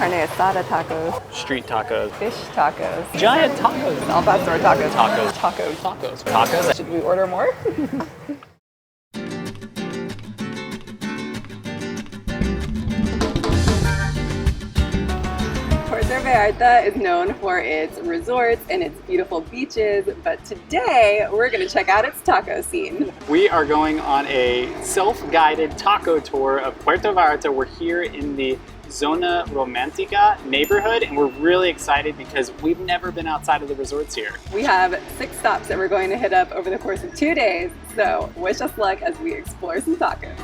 Carne asada tacos. Street tacos. Fish tacos. Giant tacos. Al pastor tacos. Tacos. Tacos. Tacos. Tacos. Should we order more? Puerto Vallarta is known for its resorts and its beautiful beaches, but today we're going to check out its taco scene. We are going on a self-guided taco tour of Puerto Vallarta. We're here in the Zona Romantica neighborhood, and we're really excited because we've never been outside of the resorts here. We have 6 stops that we're going to hit up over the course of 2 days, so wish us luck as we explore some tacos.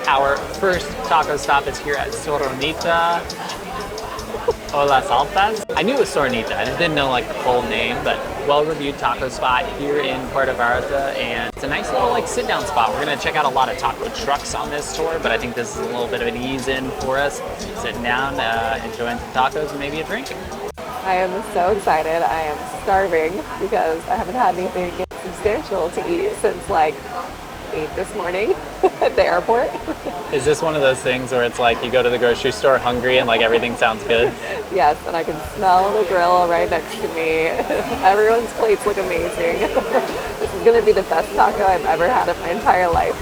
Our first taco stop is here at Soronita, Olas, Altas. I knew it was Soronita, I just didn't know like the full name, but well-reviewed taco spot here in Puerto Vallarta, and it's a nice little like sit-down spot. We're gonna check out a lot of taco trucks on this tour, but I think this is a little bit of an ease-in for us. Sitting down, enjoying some tacos and maybe a drink. I am so excited. I am starving because I haven't had anything substantial to eat since like 8 this morning at the airport. Is this one of those things where it's like you go to the grocery store hungry and like everything sounds good? Yes, and I can smell the grill right next to me. Everyone's plates look amazing. This is gonna be the best taco I've ever had in my entire life.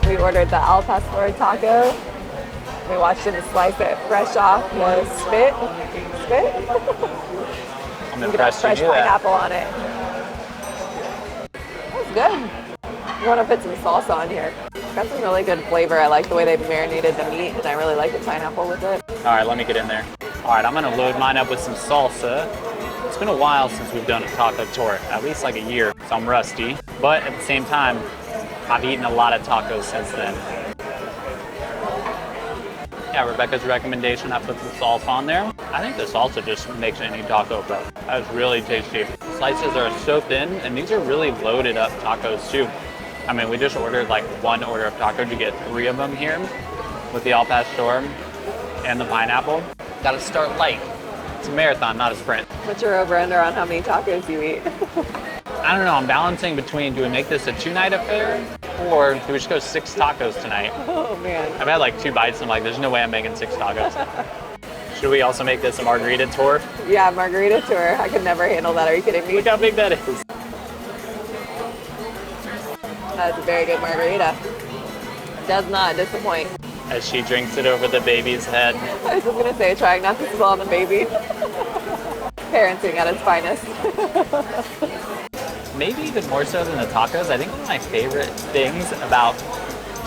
We ordered the Al Pastor taco. We watched him slice it fresh off the spit. I'm Get a impressed fresh you do that. pineapple on it. That's good. You want to put some salsa on here. Got some really good flavor. I like the way they marinated the meat, and I really like the pineapple with it. All right, let me get in there. All right, I'm gonna load mine up with some salsa. It's been a while since we've done a taco tour, at least like a year, so I'm rusty. But at the same time, I've eaten a lot of tacos since then. Yeah, Rebecca's recommendation, I put the salsa on there. I think the salsa just makes any taco better. That's really tasty. Slices are so thin, and these are really loaded up tacos too. I mean, we just ordered like 1 order of tacos. You get 3 of them here with the Al Pastor and the pineapple. Gotta start light. It's a marathon, not a sprint. What's your over-under on how many tacos you eat? I don't know, I'm balancing between do we make this a 2-night affair or do we just go 6 tacos tonight? Oh man. I've had like 2 bites and I'm like, there's no way I'm making 6 tacos. Should we also make this a margarita tour? Yeah, margarita tour. I could never handle that. Are you kidding me? Look how big that is. That's a very good margarita. Does not disappoint. As she drinks it over the baby's head. I was just gonna say, trying not to spill on the baby. Parenting at its finest. Maybe even more so than the tacos, I think one of my favorite things about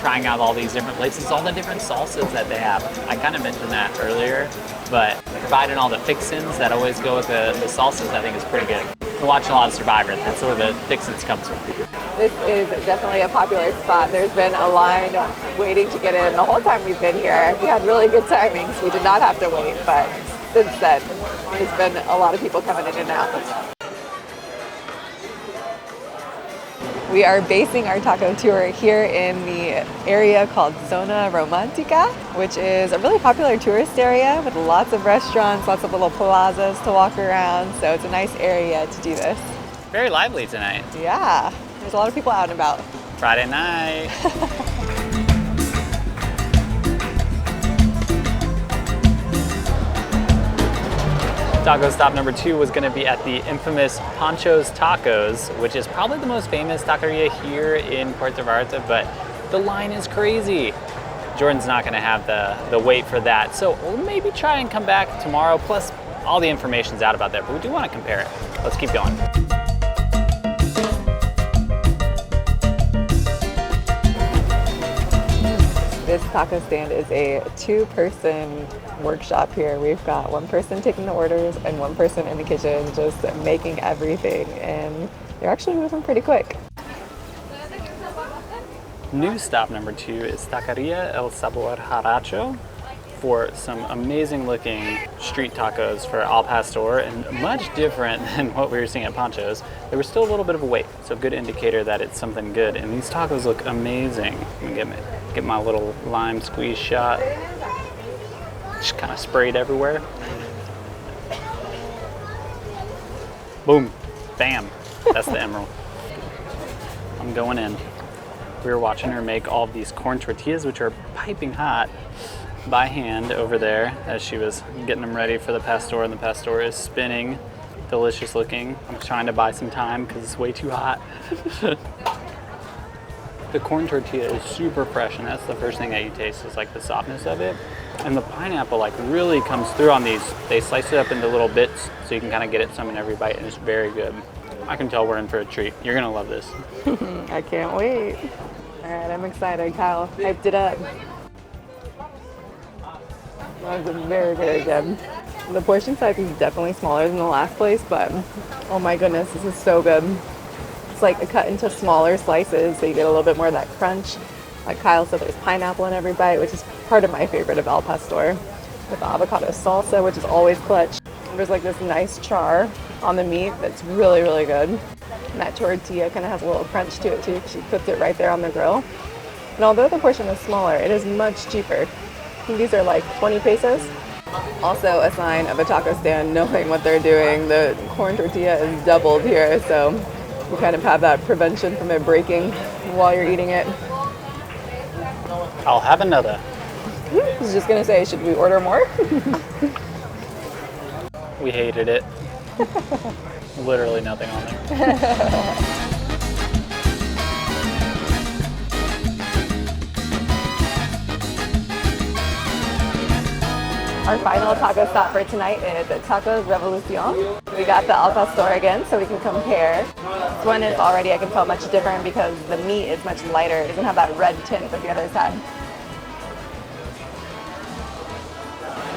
trying out all these different places is all the different salsas that they have. I kind of mentioned that earlier, but providing all the fixins that always go with the salsas, I think is pretty good. We're watching a lot of Survivor, that's where the fixins comes from. This is definitely a popular spot. There's been a line waiting to get in the whole time we've been here. We had really good timings. We did not have to wait, but since then, there's been a lot of people coming in and out. We are basing our taco tour here in the area called Zona Romantica, which is a really popular tourist area with lots of restaurants, lots of little plazas to walk around. So it's a nice area to do this. Very lively tonight. Yeah, there's a lot of people out and about. Friday night. Taco stop number 2 was going to be at the infamous Pancho's Tacos, which is probably the most famous taqueria here in Puerto Vallarta, but the line is crazy. Jordan's not going to have the wait for that, so we'll maybe try and come back tomorrow, plus all the information's out about that, but we do want to compare it. Let's keep going. This taco stand is a 2-person workshop here. We've got 1 person taking the orders and 1 person in the kitchen just making everything, and they're actually moving pretty quick. New stop number 2 is Taquería El Sabor Jarocho for some amazing looking street tacos for Al Pastor, and much different than what we were seeing at Pancho's. There was still a little bit of a wait, so good indicator that it's something good, and these tacos look amazing. I'm gonna get my little lime squeeze shot. Just kind of sprayed everywhere. Boom. Bam. That's the emerald. I'm going in. We were watching her make all of these corn tortillas, which are piping hot, by hand over there as she was getting them ready for the pastor, and the pastor is spinning. Delicious looking. I'm trying to buy some time because it's way too hot. The corn tortilla is super fresh, and that's the first thing that you taste is like the softness of it. And the pineapple like really comes through on these. They slice it up into little bits so you can kind of get it some in every bite, and it's very good. I can tell we're in for a treat. You're gonna love this. I can't wait. All right, I'm excited. Kyle hyped it up. That was very, very good. The portion size is definitely smaller than the last place, but oh my goodness, this is so good. It's like cut into smaller slices, so you get a little bit more of that crunch. Like Kyle said, there's pineapple in every bite, which is part of my favorite of al pastor. With the avocado salsa, which is always clutch. There's like this nice char on the meat that's really, really good. And that tortilla kind of has a little crunch to it too, because she puts it right there on the grill. And although the portion is smaller, it is much cheaper. I think these are like 20 pesos. Also a sign of a taco stand knowing what they're doing. The corn tortilla is doubled here, so you kind of have that prevention from it breaking while you're eating it. I'll have another. I was just gonna say, should we order more? We hated it. Literally nothing on there. Our final taco stop for tonight is at Tacos Revolución. We got the al pastor again, so we can compare. This one is already, I can tell, much different because the meat is much lighter. It doesn't have that red tint that the others had.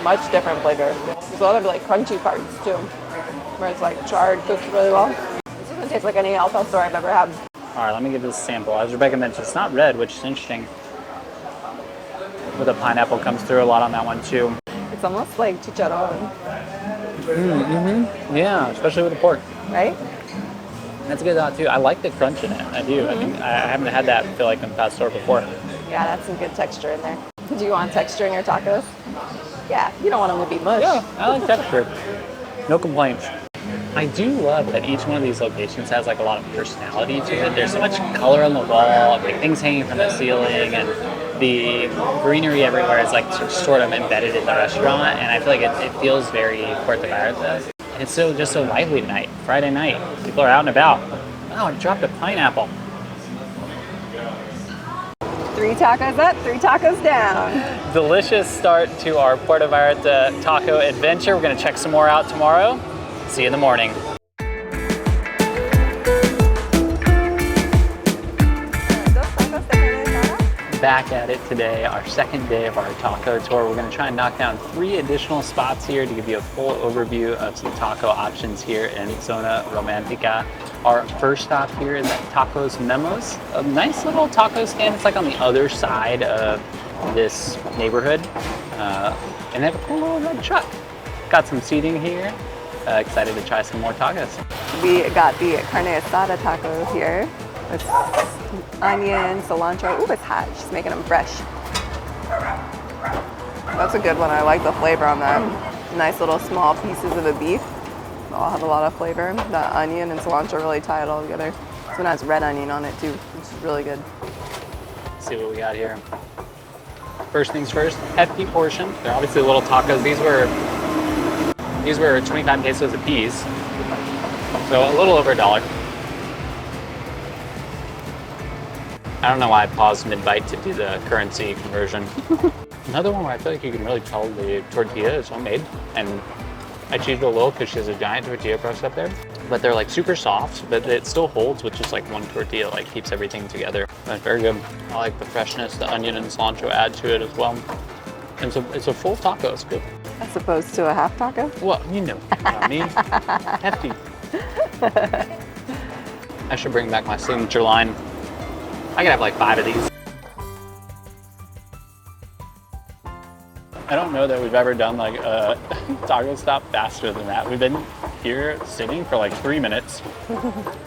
Much different flavor. There's a lot of like crunchy parts too, where it's like charred, cooked really well. This doesn't taste like any al pastor I've ever had. All right, let me give this a sample. As Rebecca mentioned, it's not red, which is interesting. But the pineapple comes through a lot on that one too. It's almost like chicharron. Yeah, especially with the pork. Right? That's a good thought too. I like the crunch in it. I do. I mean, I haven't had that, I feel like, in the pastor before. Yeah, that's some good texture in there. Do you want texture in your tacos? Yeah, you don't want them to be mush. Yeah, I like texture. No complaints. I do love that each one of these locations has like a lot of personality to it. There's so much color on the wall, like things hanging from the ceiling, and the greenery everywhere is like sort of embedded in the restaurant, and I feel like it feels very Puerto Vallarta. It's so just so lively tonight, Friday night. People are out and about. Oh, I dropped a pineapple. 3 tacos up, 3 tacos down. Delicious start to our Puerto Vallarta taco adventure. We're gonna check some more out tomorrow. See you in the morning. Back at it today, our second day of our taco tour. We're going to try and knock down 3 additional spots here to give you a full overview of some taco options here in Zona Romantica. Our first stop here is at Tacos Memos, a nice little taco stand. It's like on the other side of this neighborhood, and they have a cool little red truck. Got some seating here. Excited to try some more tacos. We got the carne asada taco here. It's onion, cilantro. Ooh, it's hot. She's making them fresh. That's a good one. I like the flavor on that. Nice little small pieces of the beef. They all have a lot of flavor. The onion and cilantro really tie it all together. This one has red onion on it too, which is really good. Let's see what we got here. First things first, hefty portion. They're obviously little tacos. These were 25 pesos a piece, so a little over $1. I don't know why I paused mid-bite to do the currency conversion. Another one where I feel like you can really tell the tortilla is homemade, and I cheated a little because she has a giant tortilla press up there. But they're like super soft, but it still holds with just like one tortilla, like keeps everything together. That's very good. I like the freshness the onion and cilantro add to it as well. And so it's a full taco, it's good. As opposed to a half taco? Well, you know what I mean. Hefty. I should bring back my signature line. I could have like 5 of these. I don't know that we've ever done like a taco stop faster than that. We've been here sitting for like 3 minutes.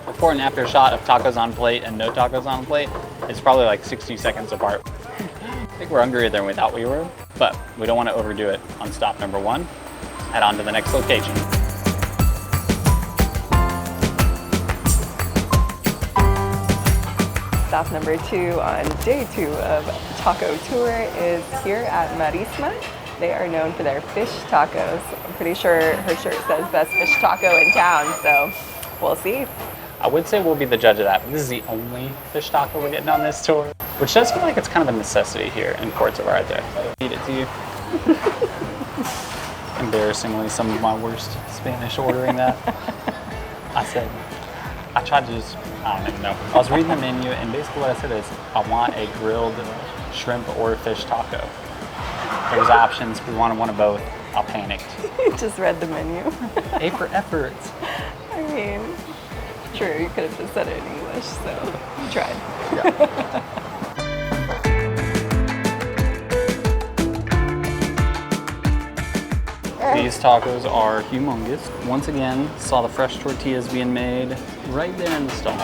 Before and after shot of tacos on plate and no tacos on plate, it's probably like 60 seconds apart. I think we're hungrier than we thought we were, but we don't want to overdo it on stop number 1. Head on to the next location. stop number 2 on day 2 of Taco Tour is here at Marisma. They are known for their fish tacos. I'm pretty sure her shirt says best fish taco in town, so we'll see. I would say we'll be the judge of that, but this is the only fish taco we're getting on this tour, which does feel like it's kind of a necessity here in Puerto Vallarta. Feed it to you. Embarrassingly, some of my worst Spanish ordering that. I tried to just, I don't even know. I was reading the menu, and basically what I said is, I want a grilled shrimp or fish taco. There was options, we wanted one of both. I panicked. Just read the menu. A for effort. I mean, true, you could have just said it in English, so you tried. Yeah. These tacos are humongous. Once again, saw the fresh tortillas being made right there in the stall.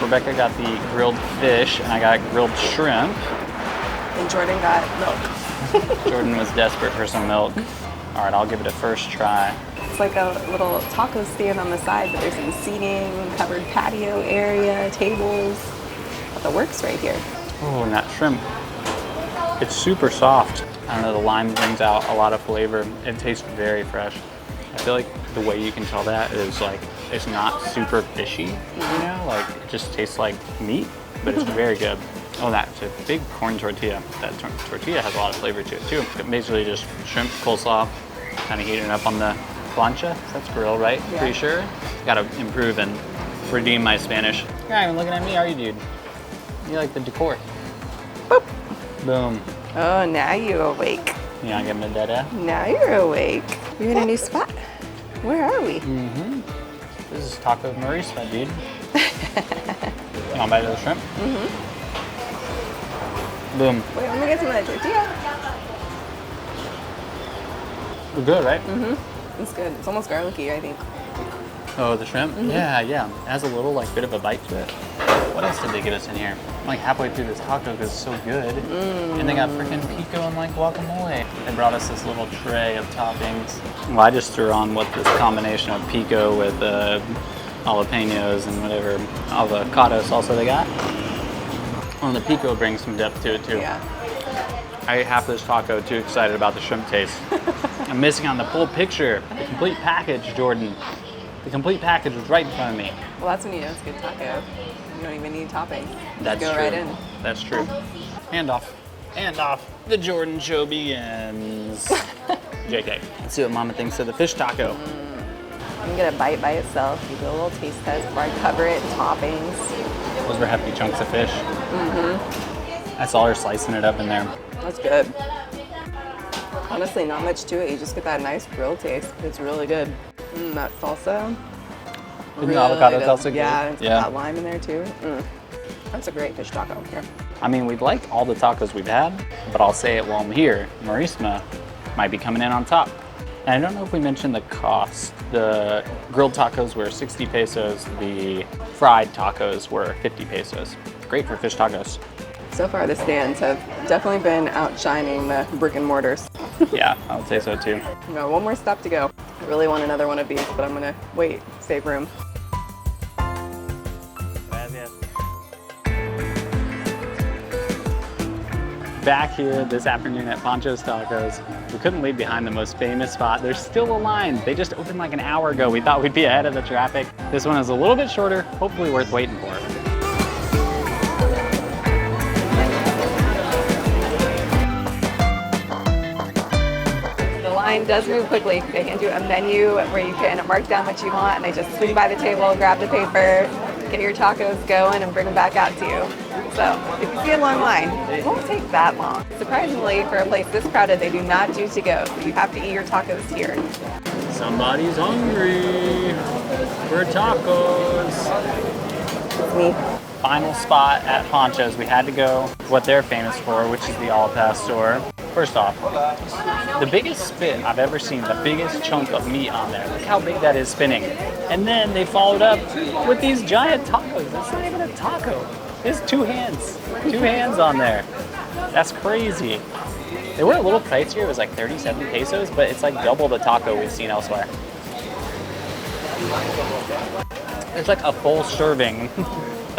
Rebecca got the grilled fish, and I got grilled shrimp. And Jordan got milk. Jordan was desperate for some milk. All right, I'll give it a first try. It's like a little taco stand on the side, but there's some seating, covered patio area, tables. Got the works right here. Oh, and that shrimp. It's super soft. I don't know, the lime brings out a lot of flavor. It tastes very fresh. I feel like the way you can tell that is like, it's not super fishy, you know? Like, it just tastes like meat, but it's very good. Oh, that's a big corn tortilla. That tortilla has a lot of flavor to it too. Basically just shrimp, coleslaw, kind of heating it up on the plancha. That's grill, right? Yeah. Pretty sure. Gotta improve and redeem my Spanish. You're not even looking at me, are you, dude? You like the decor. Boop. Boom. Oh, now you're awake. You want to give him a dada? Now you're awake. You're in a new spot. Where are we? Mm-hmm. This is Taco Marisma, dude. You want to bite of the shrimp? Mm-hmm. Boom. Wait, let me get some of that tortilla. We're good, right? Mm-hmm. It's good. It's almost garlicky, I think. Oh, the shrimp? Mm-hmm. Yeah. It has a little like bit of a bite to it. What else did they get us in here? I'm like halfway through this taco because it's so good. And they got freaking pico and like guacamole. They brought us this little tray of toppings. Well, I just threw on what this combination of pico with jalapenos and whatever avocado salsa they got. Well, the pico brings some depth to it too. Yeah. I ate half this taco, too excited about the shrimp taste. I'm missing on the full picture, the complete package, Jordan. The complete package was right in front of me. Well, that's when you know it's good taco. You don't even need toppings. That's Just go true. right in. That's true. Hand off. Hand off. The Jordan show begins. JK. Let's see what Mama thinks of the fish taco. You can get a bite by itself. You do a little taste test before I cover it in toppings. Those were hefty chunks of fish. I saw her slicing it up in there. That's good. Honestly, not much to it. You just get that nice grill taste. It's really good. That salsa. Isn't the avocado salsa good? Yeah, and it's got that lime in there too. That's a great fish taco. Here. I mean, we've liked all the tacos we've had, but I'll say it while I'm here. Marisma might be coming in on top. And I don't know if we mentioned the cost. The grilled tacos were 60 pesos. The fried tacos were 50 pesos. Great for fish tacos. So far, the stands have definitely been outshining the brick and mortars. Yeah, I would say so too. We got one more stop to go. I really want another one of these, but I'm gonna wait, save room. Back here this afternoon at Poncho's Tacos. We couldn't leave behind the most famous spot. There's still a line. They just opened like an hour ago. We thought we'd be ahead of the traffic. This one is a little bit shorter, hopefully worth waiting for. The line does move quickly. They hand you a menu where you can mark down what you want, and they just swing by the table, grab the paper, get your tacos going, and bring them back out to you. So if you see a long line, it won't take that long. Surprisingly, for a place this crowded, they do not do to go, so you have to eat your tacos here. Somebody's hungry for tacos. It's me. Final spot at Poncho's. We had to go what they're famous for, which is the Altas store. First off, the biggest spit I've ever seen, the biggest chunk of meat on there. Look how big that is spinning. And then they followed up with these giant tacos. It's not even a taco. It's two hands on there. That's crazy. They were a little pricier. It was like 37 pesos, but it's like double the taco we've seen elsewhere. It's like a full serving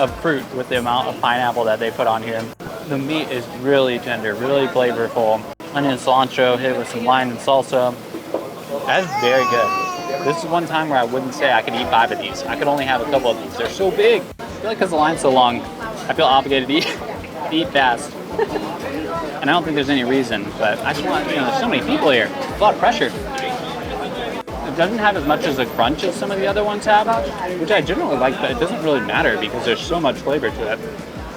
of fruit with the amount of pineapple that they put on here. The meat is really tender, really flavorful. Onion cilantro hit with some lime and salsa. That's very good. This is one time where I wouldn't say I could eat 5 of these. I could only have a couple of these. They're so big. I feel like because the line's so long, I feel obligated to eat fast. And I don't think there's any reason, but I just want, there's so many people here. It's a lot of pressure. It doesn't have as much as a crunch as some of the other ones have, which I generally like, but it doesn't really matter because there's so much flavor to it.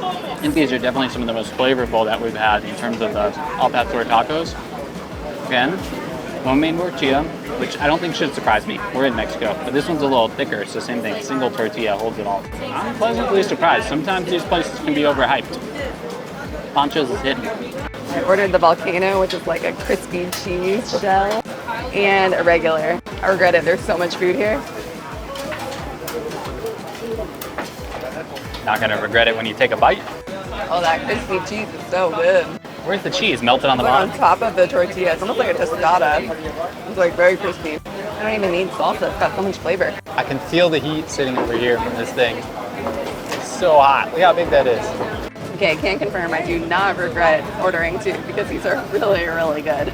I think these are definitely some of the most flavorful that we've had in terms of the al pastor tacos. Again, homemade tortilla, which I don't think should surprise me. We're in Mexico, but this one's a little thicker, so same thing. Single tortilla holds it all. I'm pleasantly surprised. Sometimes these places can be overhyped. Pancho's is hidden. I ordered the volcano, which is like a crispy cheese shell, and a regular. I regret it, there's so much food here. Not gonna regret it when you take a bite. Oh, that crispy cheese is so good. Where's the cheese? Melted on the bottom? On top of the tortilla. It's almost like a tostada. It's like very crispy. I don't even need salsa. It's got so much flavor. I can feel the heat sitting over here from this thing. It's so hot. Look how big that is. Okay, can't confirm. I do not regret ordering two because these are really, really good.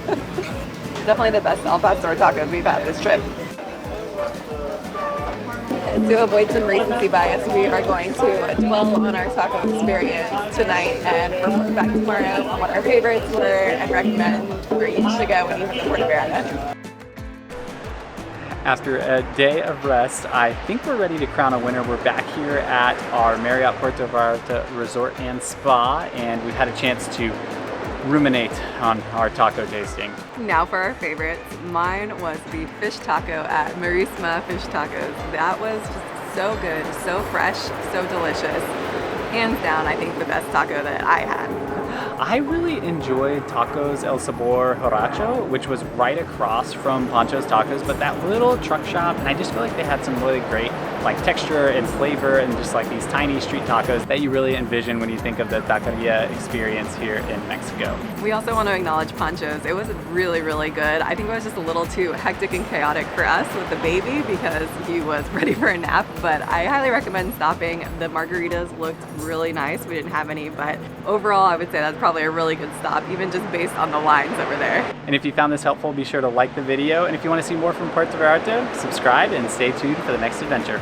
Definitely the best al pastor tacos we've had this trip. To avoid some recency bias, we are going to dwell on our taco experience tonight and report back tomorrow on what our favorites were and recommend where you should go when you visit Puerto Vallarta. After a day of rest, I think we're ready to crown a winner. We're back here at our Marriott Puerto Vallarta Resort and Spa, and we've had a chance to ruminate on our taco tasting. Now for our favorites. Mine was the fish taco at Marisma Fish Tacos. That was just so good, so fresh, so delicious. Hands down, I think the best taco that I had. I really enjoyed Tacos El Sabor Jarocho, which was right across from Poncho's Tacos, but that little truck shop, and I just feel like they had some really great like texture and flavor and just like these tiny street tacos that you really envision when you think of the taqueria experience here in Mexico. We also want to acknowledge Pancho's. It was really, really good. I think it was just a little too hectic and chaotic for us with the baby because he was ready for a nap, but I highly recommend stopping. The margaritas looked really nice. We didn't have any, but overall I would say that's probably a really good stop, even just based on the lines over there. And if you found this helpful, be sure to like the video. And if you want to see more from Puerto Vallarta, subscribe and stay tuned for the next adventure.